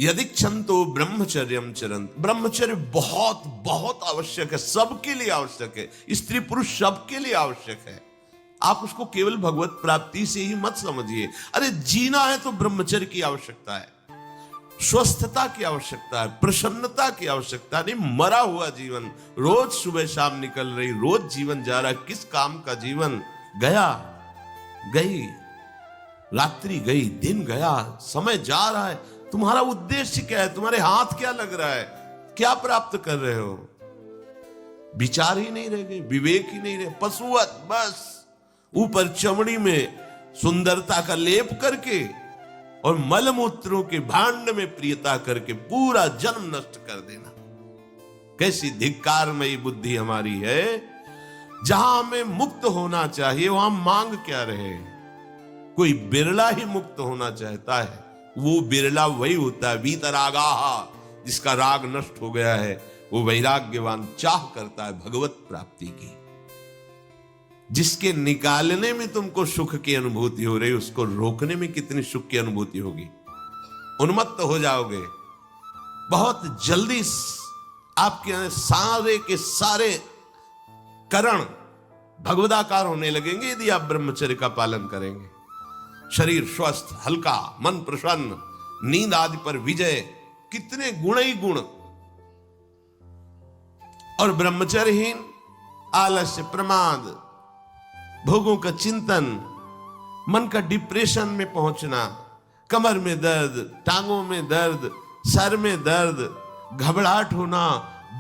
यदिच्छन्तो ब्रह्मचर्यम चरन्ति। ब्रह्मचर्य बहुत बहुत आवश्यक है, सबके लिए आवश्यक है, स्त्री पुरुष सबके लिए आवश्यक है। आप उसको केवल भगवत प्राप्ति से ही मत समझिए। अरे जीना है तो ब्रह्मचर्य की आवश्यकता है, स्वस्थता की आवश्यकता है, प्रसन्नता की आवश्यकता नहीं। मरा हुआ जीवन, रोज सुबह शाम निकल रही, रोज जीवन जा रहा है, किस काम का जीवन? गया, गई रात्रि, गई दिन, गया समय जा रहा है। तुम्हारा उद्देश्य क्या है? तुम्हारे हाथ क्या लग रहा है? क्या प्राप्त कर रहे हो? विचार ही नहीं रह गए, विवेक ही नहीं रहे, पशुवत बस ऊपर चमड़ी में सुंदरता का लेप करके और मलमूत्रों के भांड में प्रियता करके पूरा जन्म नष्ट कर देना। कैसी धिक्कारमयी बुद्धि हमारी है। जहां हमें मुक्त होना चाहिए वहां मांग क्या रहे। कोई बिरला ही मुक्त होना चाहता है, वो बिरला वही होता है वीतरागाहा, जिसका राग नष्ट हो गया है। वो वैराग्यवान चाह करता है भगवत प्राप्ति की। जिसके निकालने में तुमको सुख की अनुभूति हो रही, उसको रोकने में कितनी सुख की अनुभूति होगी। उन्मत्त हो जाओगे बहुत जल्दी। आपके सारे के सारे करण भगवदाकार होने लगेंगे यदि आप ब्रह्मचर्य का पालन करेंगे। शरीर स्वस्थ, हल्का, मन प्रसन्न, नींद आदि पर विजय, कितने गुण ही गुण। और ब्रह्मचर्यहीन आलस्य, प्रमाद, भोगों का चिंतन, मन का डिप्रेशन में पहुंचना, कमर में दर्द, टांगों में दर्द, सर में दर्द, घबराहट होना,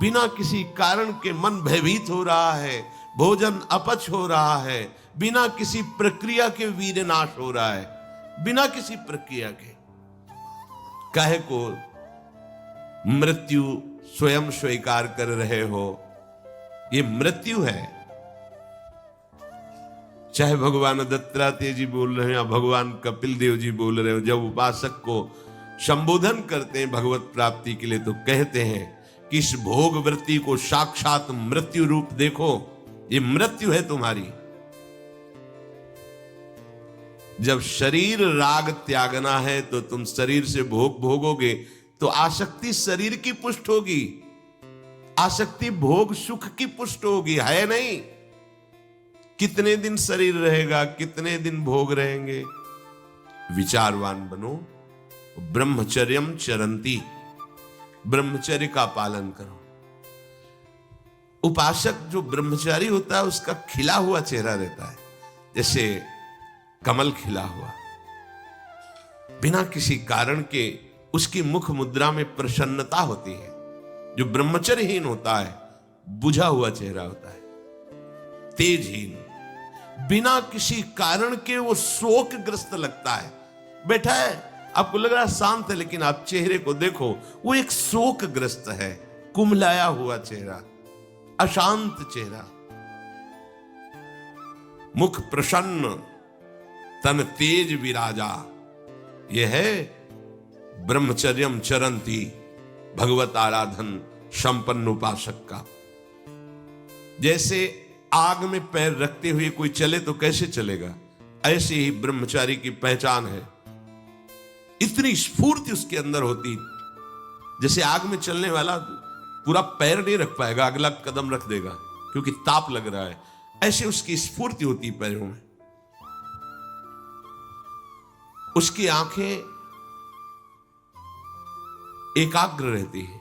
बिना किसी कारण के मन भयभीत हो रहा है, भोजन अपच हो रहा है, बिना किसी प्रक्रिया के वीर्य नाश हो रहा है, बिना किसी प्रक्रिया के। काहे को मृत्यु स्वयं स्वीकार कर रहे हो? ये मृत्यु है। चाहे भगवान दत्तात्रेय जी बोल रहे हैं या भगवान कपिल देव जी बोल रहे हो, जब उपासक को संबोधन करते हैं भगवत प्राप्ति के लिए तो कहते हैं कि इस भोग वृत्ति को साक्षात मृत्यु रूप देखो। ये मृत्यु है तुम्हारी। जब शरीर राग त्यागना है तो तुम शरीर से भोग भोगोगे तो आसक्ति शरीर की पुष्ट होगी, आसक्ति भोग सुख की पुष्ट होगी, है नहीं। कितने दिन शरीर रहेगा, कितने दिन भोग रहेंगे। विचारवान बनो। ब्रह्मचर्यम चरंती, ब्रह्मचर्य का पालन करो। उपासक जो ब्रह्मचारी होता है उसका खिला हुआ चेहरा रहता है, जैसे कमल खिला हुआ, बिना किसी कारण के उसकी मुख मुद्रा में प्रसन्नता होती है। जो ब्रह्मचर्यहीन होता है बुझा हुआ चेहरा होता है, तेजहीन, बिना किसी कारण के वो शोकग्रस्त लगता है। बैठा है, आपको लग रहा है शांत है, लेकिन आप चेहरे को देखो, वो एक शोकग्रस्त है, कुम्हलाया हुआ चेहरा, अशांत चेहरा। मुख प्रसन्न, तन तेज विराजा। यह है ब्रह्मचर्यम चरंती, भगवत आराधन संपन्न उपासक का। जैसे आग में पैर रखते हुए कोई चले तो कैसे चलेगा, ऐसे ही ब्रह्मचारी की पहचान है। इतनी स्फूर्ति उसके अंदर होती, जैसे आग में चलने वाला पूरा पैर नहीं रख पाएगा, अगला कदम रख देगा क्योंकि ताप लग रहा है, ऐसे उसकी स्फूर्ति होती पैरों में। उसकी आंखें एकाग्र रहती है,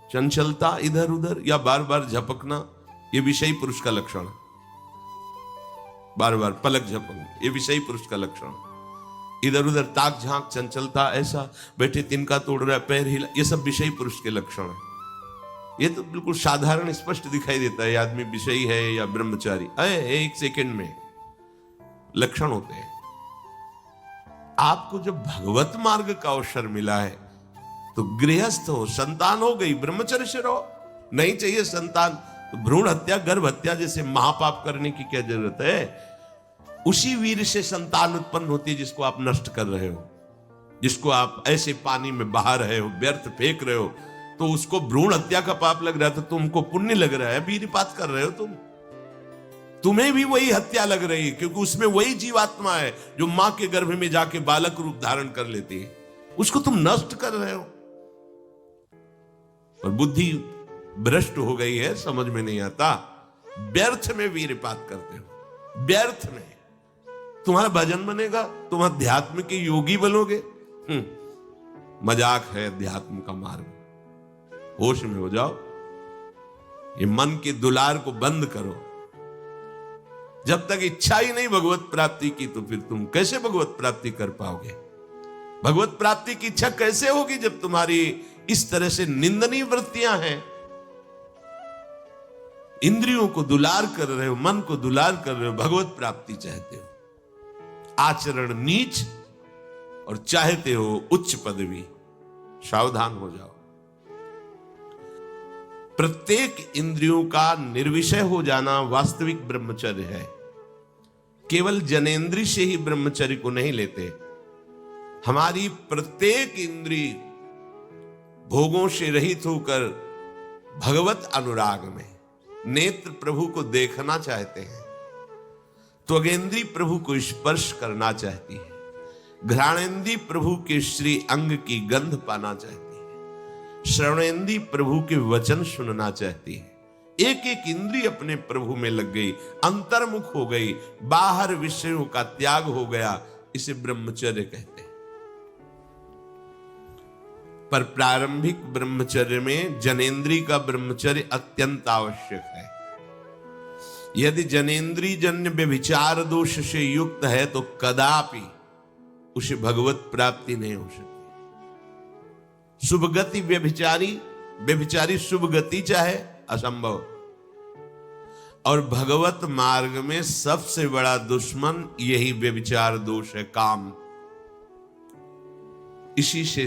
चंचलता इधर उधर या बार बार झपकना ये विषयी पुरुष का लक्षण है। बार बार पलक झपकना ये विषयी पुरुष का लक्षण। इधर उधर ताक झांक, चंचलता, ऐसा बैठे तिनका तोड़ रहा है, पैर हिला, ये सब विषयी पुरुष के लक्षण है। ये तो बिल्कुल साधारण स्पष्ट दिखाई देता है आदमी विषयी है या ब्रह्मचारी। एक सेकंड में लक्षण होते हैं। आपको जब भगवत मार्ग का अवसर मिला है तो गृहस्थ हो, संतान हो गई, ब्रह्मचर्य से रहो। नहीं चाहिए संतान तो भ्रूण हत्या, गर्भ हत्या जैसे महापाप करने की क्या जरूरत है। उसी वीर से संतान उत्पन्न होती है जिसको आप नष्ट कर रहे हो, जिसको आप ऐसे पानी में बहा रहे हो, व्यर्थ फेंक रहे हो, तो उसको भ्रूण हत्या का पाप लग रहा है, तो तुमको पुण्य लग रहा है, वीरपात कर रहे हो तुम्हें भी वही हत्या लग रही है, क्योंकि उसमें वही जीवात्मा है जो मां के गर्भ में जाके बालक रूप धारण कर लेती है, उसको तुम नष्ट कर रहे हो। और बुद्धि भ्रष्ट हो गई है, समझ में नहीं आता। व्यर्थ में वीरपात करते हो, व्यर्थ में। तुम्हारा भजन बनेगा, तुम अध्यात्म के योगी बनोगे? मजाक है अध्यात्म का मार्ग। होश में हो जाओ, ये मन के दुलार को बंद करो। जब तक इच्छा ही नहीं भगवत प्राप्ति की, तो फिर तुम कैसे भगवत प्राप्ति कर पाओगे? भगवत प्राप्ति की इच्छा कैसे होगी जब तुम्हारी इस तरह से निंदनीय वृत्तियां हैं? इंद्रियों को दुलार कर रहे हो, मन को दुलार कर रहे हो, भगवत प्राप्ति चाहते हो। आचरण नीच और चाहते हो उच्च पदवी। सावधान हो जाओ। प्रत्येक इंद्रियों का निर्विषय हो जाना वास्तविक ब्रह्मचर्य है। केवल जनेंद्रिय से ही ब्रह्मचर्य को नहीं लेते। हमारी प्रत्येक इंद्रिय भोगों से रहित होकर भगवत अनुराग में, नेत्र प्रभु को देखना चाहते हैं, त्वगेंद्री प्रभु को स्पर्श करना चाहती है, घ्राणेंद्री प्रभु के श्री अंग की गंध पाना चाहती है, श्रवणेंद्री प्रभु के वचन सुनना चाहती है। एक एक इंद्रिय अपने प्रभु में लग गई, अंतर्मुख हो गई, बाहर विषयों का त्याग हो गया। इसे ब्रह्मचर्य कहते हैं। पर प्रारंभिक ब्रह्मचर्य में जनेंद्रिय का ब्रह्मचर्य अत्यंत आवश्यक है। यदि जनेंद्रिय जन्य व्यभिचार दोष से युक्त है तो कदापि उसे भगवत प्राप्ति नहीं हो सकती। शुभ गति व्यभिचारी शुभ गति चाहे, असंभव। और भगवत मार्ग में सबसे बड़ा दुश्मन यही व्यभिचार दोष है, काम। इसी से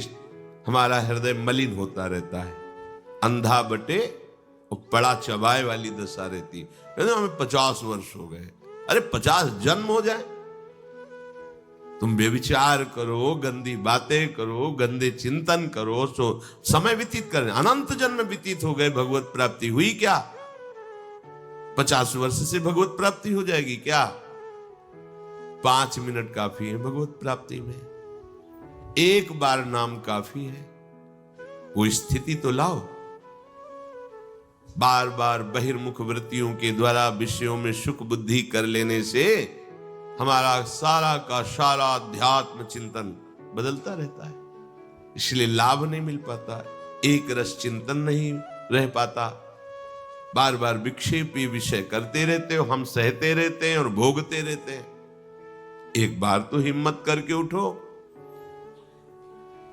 हमारा हृदय मलिन होता रहता है, अंधा बटे और पड़ा चबाए वाली दशा रहती है। हमें 50 वर्ष हो गए। अरे 50 जन्म हो जाए, तुम व्यभिचार करो, गंदी बातें करो, गंदे चिंतन करो, सो समय व्यतीत करें। अनंत जन्म व्यतीत हो गए, भगवत प्राप्ति हुई क्या? 50 वर्ष से भगवत प्राप्ति हो जाएगी क्या? 5 मिनट काफी है भगवत प्राप्ति में। एक बार नाम काफी है। वो स्थिति तो लाओ। बार बार बहिर्मुख वृत्तियों के द्वारा विषयों में सुख बुद्धि कर लेने से हमारा सारा का सारा अध्यात्म चिंतन बदलता रहता है, इसलिए लाभ नहीं मिल पाता, एक रस चिंतन नहीं रह पाता। बार बार विक्षेपी विषय करते रहते हो, हम सहते रहते हैं और भोगते रहते हैं। एक बार तो हिम्मत करके उठो।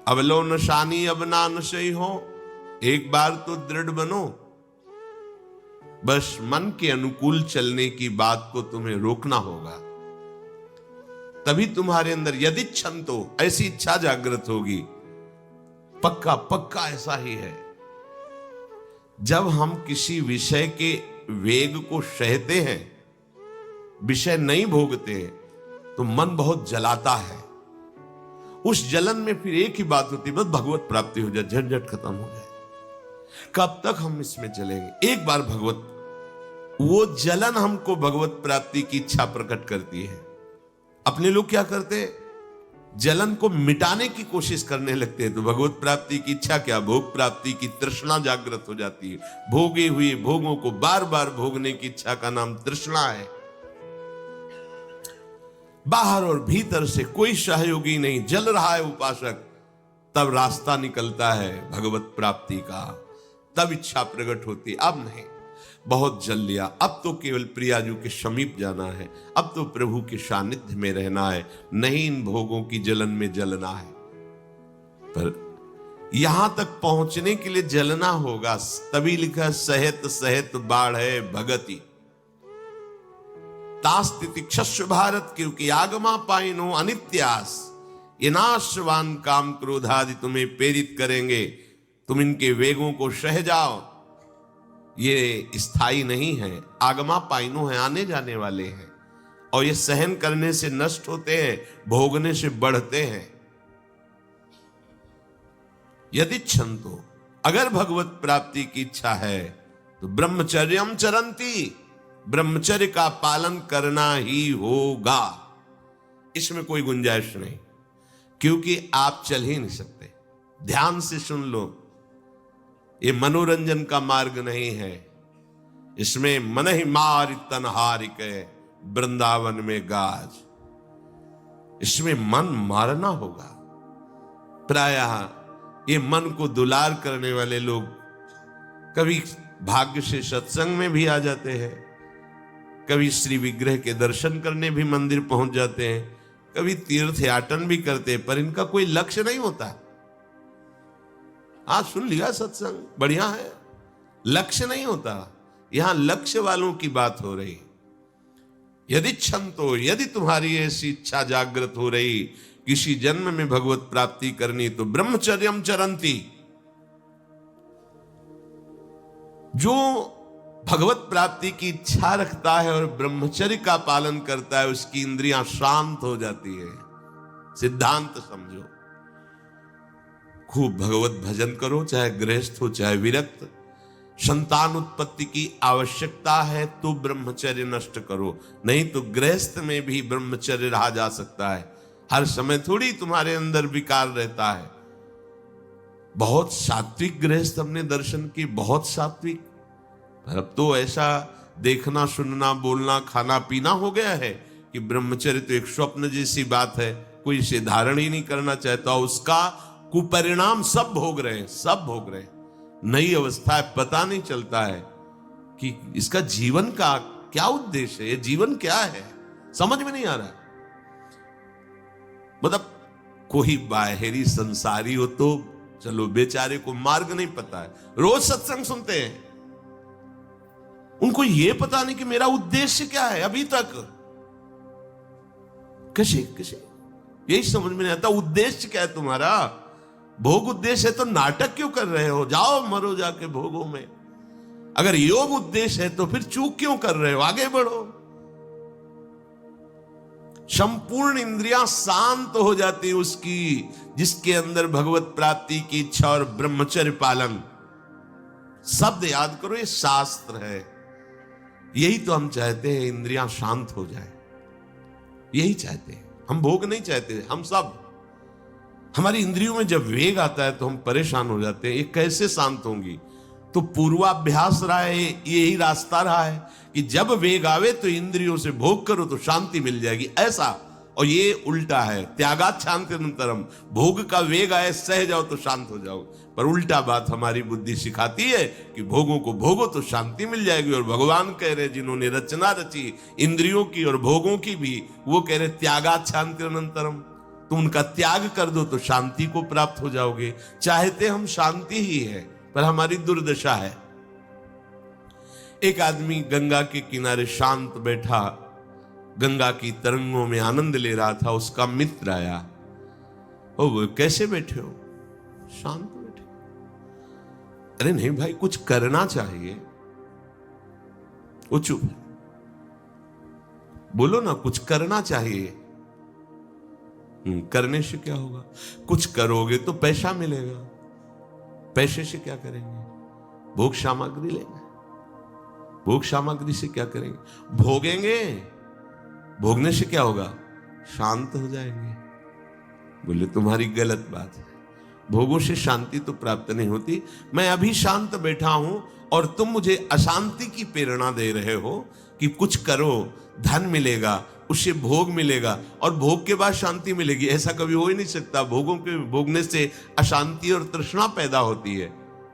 अवलो नशानी अब ना नशई हो, एक बार तो दृढ़ बनो। बस मन के अनुकूल चलने की बात को तुम्हें रोकना होगा, तभी तुम्हारे अंदर यदि क्षण तो ऐसी इच्छा जागृत होगी। पक्का पक्का ऐसा ही है। जब हम किसी विषय के वेग को सहते हैं, विषय नहीं भोगते, तो मन बहुत जलाता है। उस जलन में फिर एक ही बात होती है, बस भगवत प्राप्ति हो जाए, झंझट खत्म हो जाए। कब तक हम इसमें चलेंगे? एक बार भगवत, वो जलन हमको भगवत प्राप्ति की इच्छा प्रकट करती है। अपने लोग क्या करते हैं? जलन को मिटाने की कोशिश करने लगते हैं, तो भगवत प्राप्ति की इच्छा क्या, भोग प्राप्ति की तृष्णा जागृत हो जाती है। भोगे हुए भोगों को बार बार भोगने की इच्छा का नाम तृष्णा है। बाहर और भीतर से कोई सहयोगी नहीं, जल रहा है उपासक, तब रास्ता निकलता है भगवत प्राप्ति का, तब इच्छा प्रकट होती। अब नहीं, बहुत जल लिया, अब तो केवल प्रियाजू के समीप जाना है, अब तो प्रभु के सानिध्य में रहना है, नहीं इन भोगों की जलन में जलना है। पर यहां तक पहुंचने के लिए जलना होगा, तभी लिखा सहित सहित बाढ़ है भगति तास्तिति क्षस्व भारत, क्योंकि आगमा पाइनो अनित्यास, ये नाशवान काम क्रोधादि तुम्हें प्रेरित करेंगे, तुम इनके वेगों को सह जाओ। ये स्थायी नहीं है, आगमा पाइनो है, आने जाने वाले हैं, और ये सहन करने से नष्ट होते हैं, भोगने से बढ़ते हैं। यदि क्षंतो, अगर भगवत प्राप्ति की इच्छा है तो ब्रह्मचर्यम चरंती, ब्रह्मचर्य का पालन करना ही होगा। इसमें कोई गुंजाइश नहीं, क्योंकि आप चल ही नहीं सकते। ध्यान से सुन लो, ये मनोरंजन का मार्ग नहीं है। इसमें मन ही मार तन हार के वृंदावन में गाज, इसमें मन मारना होगा। प्रायः ये मन को दुलार करने वाले लोग कभी भाग्य से सत्संग में भी आ जाते हैं, कभी श्री विग्रह के दर्शन करने भी मंदिर पहुंच जाते हैं, कभी तीर्थ याटन भी करते हैं, पर इनका कोई लक्ष्य नहीं होता। आज सुन लिया सत्संग, बढ़िया है, लक्ष्य नहीं होता। यहां लक्ष्य वालों की बात हो रही। यदि छंतो, यदि तुम्हारी ऐसी इच्छा जागृत हो रही किसी जन्म में भगवत प्राप्ति करनी, तो ब्रह्मचर्यम चरंती, जो भगवत प्राप्ति की इच्छा रखता है और ब्रह्मचर्य का पालन करता है, उसकी इंद्रियां शांत हो जाती है। सिद्धांत समझो, खूब भगवत भजन करो, चाहे गृहस्थ हो चाहे विरक्त। संतान उत्पत्ति की आवश्यकता है तो ब्रह्मचर्य नष्ट करो, नहीं तो गृहस्थ में भी ब्रह्मचर्य रहा जा सकता है। हर समय थोड़ी तुम्हारे अंदर विकार रहता है। बहुत सात्विक गृहस्थ हमने दर्शन की, बहुत सात्विक। अब तो ऐसा देखना सुनना बोलना खाना पीना हो गया है कि ब्रह्मचर्य तो एक स्वप्न जैसी बात है, कोई इसे धारण ही नहीं करना चाहता। उसका कुपरिणाम सब भोग रहे हैं, सब भोग रहे हैं। नई अवस्था है, पता नहीं चलता है कि इसका जीवन का क्या उद्देश्य है, ये जीवन क्या है, समझ में नहीं आ रहा। मतलब कोई बाहरी संसारी हो तो चलो, बेचारे को मार्ग नहीं पता है, रोज सत्संग सुनते हैं, उनको ये पता नहीं कि मेरा उद्देश्य क्या है। अभी तक कैसे यही समझ में नहीं आता, उद्देश्य क्या है तुम्हारा। भोग उद्देश्य है तो नाटक क्यों कर रहे हो, जाओ मरो जाके भोगों में। अगर योग उद्देश्य है तो फिर चूक क्यों कर रहे हो, आगे बढ़ो। संपूर्ण इंद्रियां शांत हो जाती उसकी जिसके अंदर भगवत प्राप्ति की इच्छा और ब्रह्मचर्य पालन। शब्द याद करो, ये शास्त्र है। यही तो हम चाहते हैं, इंद्रियां शांत हो जाए, यही चाहते हैं हम। भोग नहीं चाहते हम सब। हमारी इंद्रियों में जब वेग आता है तो हम परेशान हो जाते हैं, ये कैसे शांत होंगी। तो पूर्वाभ्यास रहा है, यही रास्ता रहा है कि जब वेग आवे तो इंद्रियों से भोग करो तो शांति मिल जाएगी, ऐसा। और ये उल्टा है, त्यागात शांतिरंतरम। भोग का वेग आए, सह जाओ तो शांत हो जाओ। पर उल्टा बात हमारी बुद्धि सिखाती है कि भोगों को भोगो तो शांति मिल जाएगी। और भगवान कह रहे, जिन्होंने रचना रची इंद्रियों की और भोगों की भी, वो कह रहे त्यागात शांतिरंतरम। तुम उनका त्याग कर दो तो शांति को प्राप्त हो जाओगे। चाहते हम शांति ही है, पर हमारी दुर्दशा है। एक आदमी गंगा के किनारे शांत बैठा, गंगा की तरंगों में आनंद ले रहा था। उसका मित्र आया, ओ वो कैसे बैठे हो, शांत बैठे। अरे नहीं भाई, कुछ करना चाहिए। वो चुप, बोलो ना, कुछ करना चाहिए। करने से क्या होगा, कुछ करोगे तो पैसा मिलेगा। पैसे से क्या करेंगे, भोग सामग्री लेंगे। भोग सामग्री से क्या करेंगे, भोगेंगे। भोगने से क्या होगा, शांत हो जाएंगे। बोले तुम्हारी गलत बात है, भोगों से शांति तो प्राप्त नहीं होती। मैं अभी शांत बैठा हूं और तुम मुझे अशांति की प्रेरणा दे रहे हो कि कुछ करो, धन मिलेगा, उससे भोग मिलेगा और भोग के बाद शांति मिलेगी। ऐसा कभी हो ही नहीं सकता। भोगों के भोगने से अशांति और तृष्णा पैदा होती है।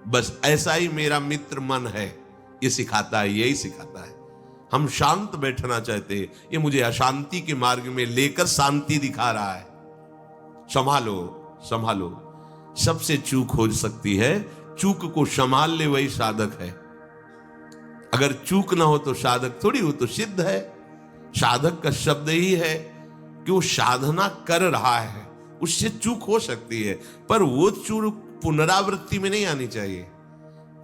बस ऐसा ही मेरा मित्र मन है, ये सिखाता है, यही सिखाता है। हम शांत बैठना चाहते हैं, ये मुझे अशांति के मार्ग में लेकर शांति दिखा रहा है। संभालो संभालो। सबसे चूक हो सकती है, चूक को संभाल ले वही साधक है। अगर चूक ना हो तो साधक थोड़ी हो, तो सिद्ध है। साधक का शब्द ही है कि वो साधना कर रहा है, उससे चूक हो सकती है, पर वो चूक पुनरावृत्ति में नहीं आनी चाहिए।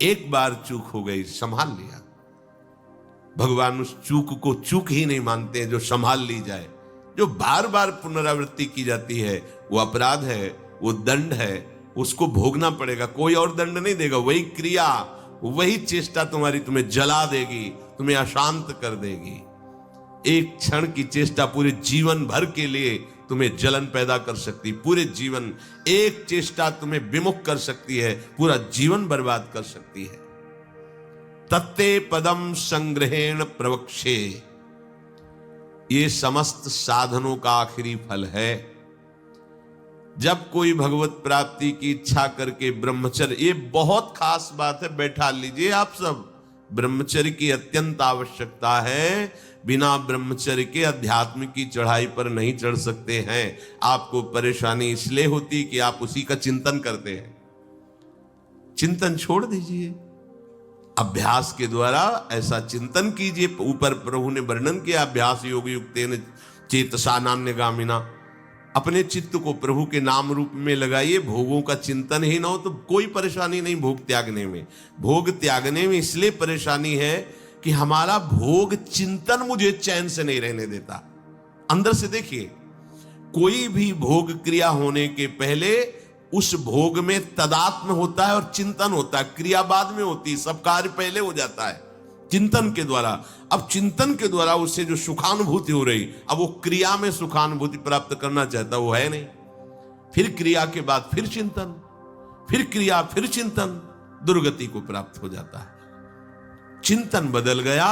एक बार चूक हो गई, संभाल लिया। भगवान उस चूक को चूक ही नहीं मानते जो संभाल ली जाए। जो बार बार पुनरावृत्ति की जाती है वो अपराध है, वो दंड है, उसको भोगना पड़ेगा। कोई और दंड नहीं देगा, वही क्रिया, वही चेष्टा तुम्हें जला देगी, तुम्हें अशांत कर देगी। एक क्षण की चेष्टा पूरे जीवन भर के लिए तुम्हें जलन पैदा कर सकती, पूरे जीवन एक चेष्टा तुम्हें विमुख कर सकती है, पूरा जीवन बर्बाद कर सकती है। तत्ते पदम संग्रहेण प्रवक्षे, ये समस्त साधनों का आखिरी फल है। जब कोई भगवत प्राप्ति की इच्छा करके ब्रह्मचर्य, ये बहुत खास बात है, बैठा लीजिए आप सब, ब्रह्मचर्य की अत्यंत आवश्यकता है। बिना ब्रह्मचर्य के अध्यात्म की चढ़ाई पर नहीं चढ़ सकते हैं। आपको परेशानी इसलिए होती कि आप उसी का चिंतन करते हैं। चिंतन छोड़ दीजिए, अभ्यास के द्वारा ऐसा चिंतन कीजिए। ऊपर प्रभु ने वर्णन किया, अभ्यास योग युक्तेन चेतसा नान्यगामिना, अपने चित्त को प्रभु के नाम रूप में लगाइए। भोगों का चिंतन ही ना हो तो कोई परेशानी नहीं भोग त्यागने में। भोग त्यागने में इसलिए परेशानी है कि हमारा भोग चिंतन मुझे चैन से नहीं रहने देता। अंदर से देखिए, कोई भी भोग क्रिया होने के पहले उस भोग में तदात्म होता है और चिंतन होता है। क्रिया बाद में होती है, सब कार्य पहले हो जाता है चिंतन के द्वारा। अब चिंतन के द्वारा उससे जो सुखानुभूति हो रही, अब वो क्रिया में सुखानुभूति प्राप्त करना चाहता, वो है नहीं। फिर क्रिया के बाद फिर चिंतन, फिर क्रिया, फिर चिंतन, दुर्गति को प्राप्त हो जाता है। चिंतन बदल गया,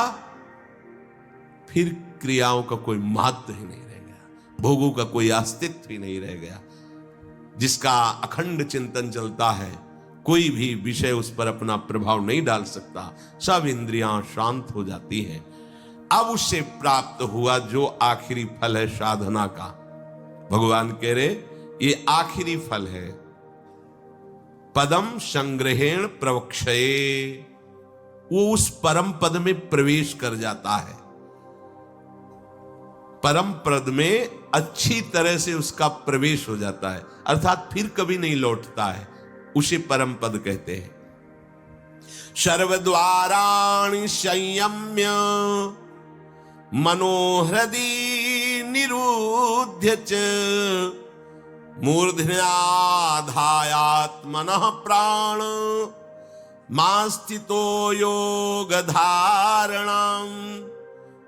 फिर क्रियाओं का कोई महत्व ही नहीं रह गया, भोगों का कोई अस्तित्व ही नहीं रह गया। जिसका अखंड चिंतन चलता है, कोई भी विषय उस पर अपना प्रभाव नहीं डाल सकता, सब इंद्रियां शांत हो जाती हैं। अब उससे प्राप्त हुआ जो आखिरी फल है साधना का, भगवान कह रहे ये आखिरी फल है। पदम संग्रहेण प्रवक्षये, वो उस परम पद में प्रवेश कर जाता है। परम पद में अच्छी तरह से उसका प्रवेश हो जाता है, अर्थात फिर कभी नहीं लौटता है, उसे परम पद कहते हैं। सर्वद्वाराणि संयम्य मनोहृदि निरुध्य च मूर्धन्याधायात्मनः प्राण मास्थितो योग धारणम्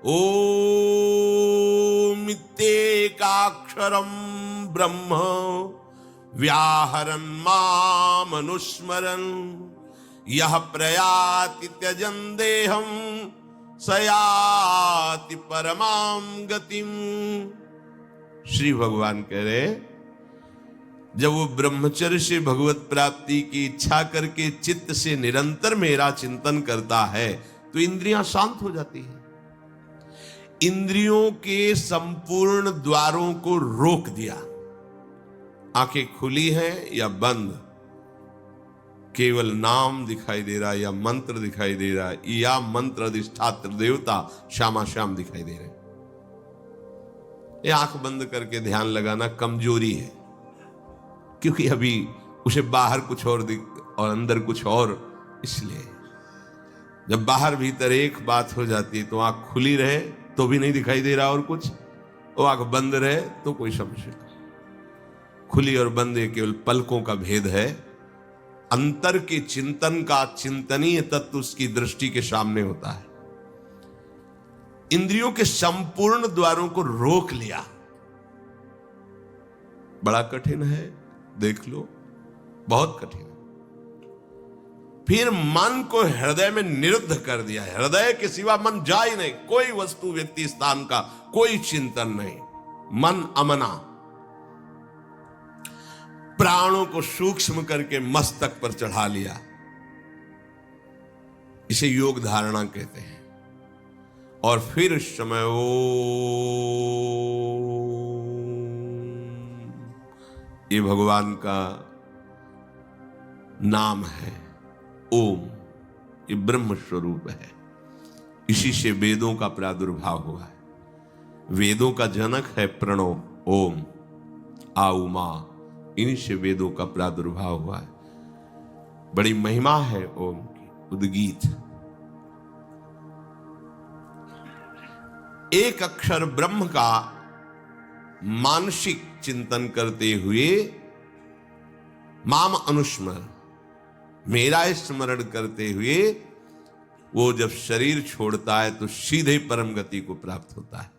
ओम इत्येकाक्षरं ब्रह्म व्याहरन् मामनुस्मरन् यह प्रयाति त्यजन् देहं सयाति परमां गतिम। श्री भगवान कह रहे, जब वो ब्रह्मचर्य से भगवत प्राप्ति की इच्छा करके चित्त से निरंतर मेरा चिंतन करता है तो इंद्रियां शांत हो जाती हैं। इंद्रियों के संपूर्ण द्वारों को रोक दिया, आंखें खुली हैं या बंद, केवल नाम दिखाई दे रहा है या मंत्र दिखाई दे रहा है, या मंत्र अधिष्ठात्र देवता श्यामा श्याम दिखाई दे रहे। ये आंख बंद करके ध्यान लगाना कमजोरी है, क्योंकि अभी उसे बाहर कुछ और और अंदर कुछ और। इसलिए जब बाहर भीतर एक बात हो जाती है तो आंख खुली रहे तो भी नहीं दिखाई दे रहा और कुछ, वो आंख बंद रहे तो कोई समस्या नहीं। खुली और बंद ये केवल पलकों का भेद है। अंतर के चिंतन का चिंतनीय तत्व उसकी दृष्टि के सामने होता है। इंद्रियों के संपूर्ण द्वारों को रोक लिया, बड़ा कठिन है, देख लो, बहुत कठिन है। फिर मन को हृदय में निरुद्ध कर दिया, हृदय के सिवा मन जा ही नहीं, कोई वस्तु व्यक्ति स्थान का कोई चिंतन नहीं, मन अमना। प्राणों को सूक्ष्म करके मस्तक पर चढ़ा लिया, इसे योग धारणा कहते हैं। और फिर उस समय ये भगवान का नाम है ओम, ये ब्रह्म स्वरूप है। इसी से वेदों का प्रादुर्भाव हुआ है। वेदों का जनक है प्रणव ओम, आ उमा, इन्हीं से वेदों का प्रादुर्भाव हुआ है। बड़ी महिमा है ओम की, उद्गीत। एक अक्षर ब्रह्म का मानसिक चिंतन करते हुए माम अनुस्मर, मेरा स्मरण करते हुए वो जब शरीर छोड़ता है तो सीधे परम गति को प्राप्त होता है।